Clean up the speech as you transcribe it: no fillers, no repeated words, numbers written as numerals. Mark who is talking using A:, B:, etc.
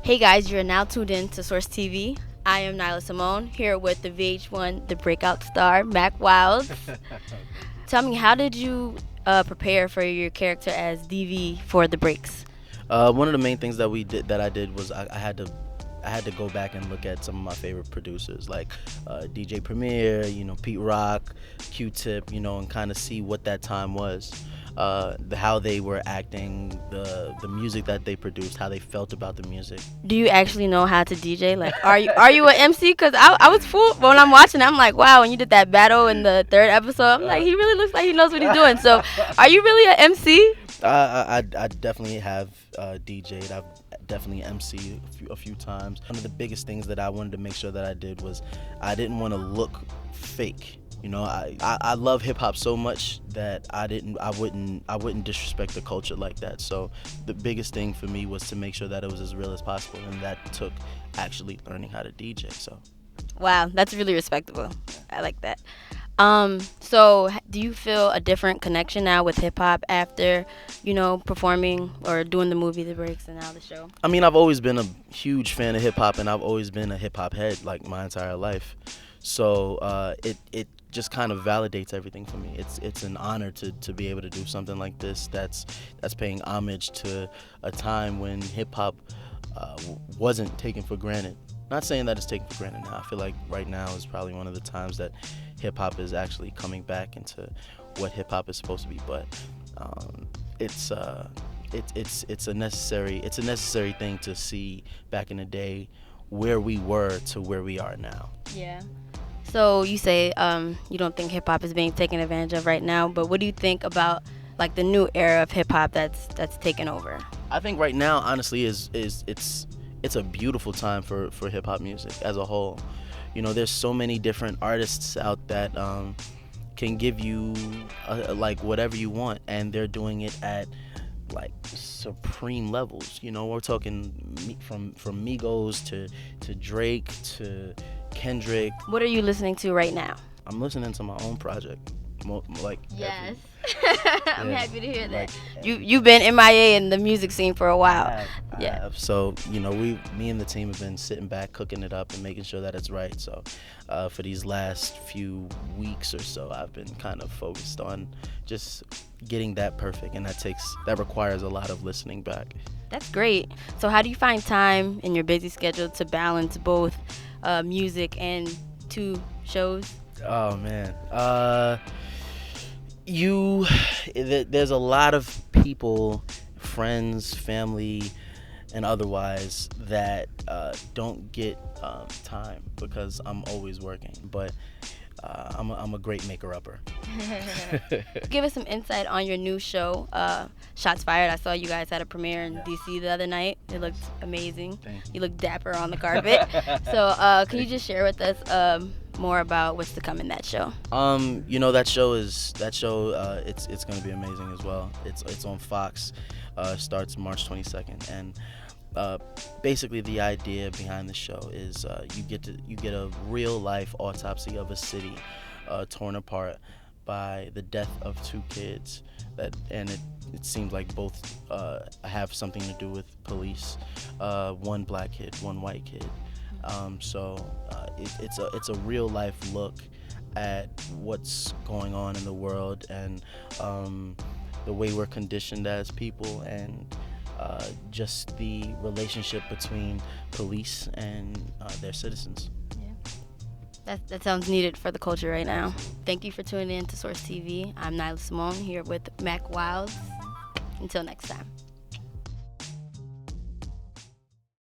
A: Hey guys, you're now tuned in to Source TV. I am Nyla Simone here with the VH1, the breakout star, Mack Wilds. Tell me, how did you prepare for your character as DV for the breaks?
B: One of the main things that I did was I had to go back and look at some of my favorite producers like DJ Premier, Pete Rock, Q-Tip, and kind of see what that time was, how they were acting, the music that they produced, how they felt about the music.
A: Do you actually know how to DJ? Like, are you an MC? Because I was fooled when I'm watching it. I'm like, wow, when you did that battle in the third episode, I'm like, he really looks like he knows what he's doing. So, are you really an MC?
B: I definitely have DJ'd. I've definitely MC'd a few times. One of the biggest things that I wanted to make sure that I did was I didn't want to look fake. I love hip hop so much that I wouldn't disrespect the culture like that. So the biggest thing for me was to make sure that it was as real as possible, and that took actually learning how to DJ. So.
A: Wow, that's really respectable. I like that. So do you feel a different connection now with hip hop after, performing or doing the movie The Breaks and now the show?
B: I mean, I've always been a huge fan of hip hop, and I've always been a hip hop head like my entire life. So it just kind of validates everything for me. It's an honor to be able to do something like this. That's paying homage to a time when hip hop wasn't taken for granted. Not saying that it's taken for granted now. I feel like right now is probably one of the times that hip hop is actually coming back into what hip hop is supposed to be. But it's a necessary thing to see back in the day where we were to where we are now.
A: Yeah. So you say you don't think hip hop is being taken advantage of right now, but what do you think about like the new era of hip hop that's taken over?
B: I think right now, honestly, it's a beautiful time for hip hop music as a whole. There's so many different artists out that can give you like whatever you want, and they're doing it at like supreme levels. We're talking from Migos to Drake to Kendrick.
A: What are you listening to right now?
B: I'm listening to my own project.
A: Yes. I'm happy to hear that. You've been MIA in the music scene for a while.
B: I have. So me and the team have been sitting back, cooking it up, and making sure that it's right. So for these last few weeks or so, I've been kind of focused on just getting that perfect, and that requires a lot of listening back.
A: That's great. So how do you find time in your busy schedule to balance both music and 2 shows?
B: Oh man. There's a lot of people, friends, family, and otherwise that don't get time because I'm always working. But I'm a great maker-upper.
A: Give us some insight on your new show, Shots Fired. I saw you guys had a premiere in DC the other night. It looked amazing. You looked dapper on the carpet. So can you just share with us more about what's to come in that show?
B: That show it's going to be amazing as well. It's on Fox. Starts March 22nd, and basically the idea behind the show is you get a real life autopsy of a city torn apart by the death of 2 kids and it seems like both have something to do with police. One black kid, one white kid. It's a real life look at what's going on in the world and the way we're conditioned as people, and just the relationship between police and their citizens.
A: Yeah. That sounds needed for the culture right now. Thank you for tuning in to Source TV. I'm Nyla Simone here with Mack Wilds. Until next time.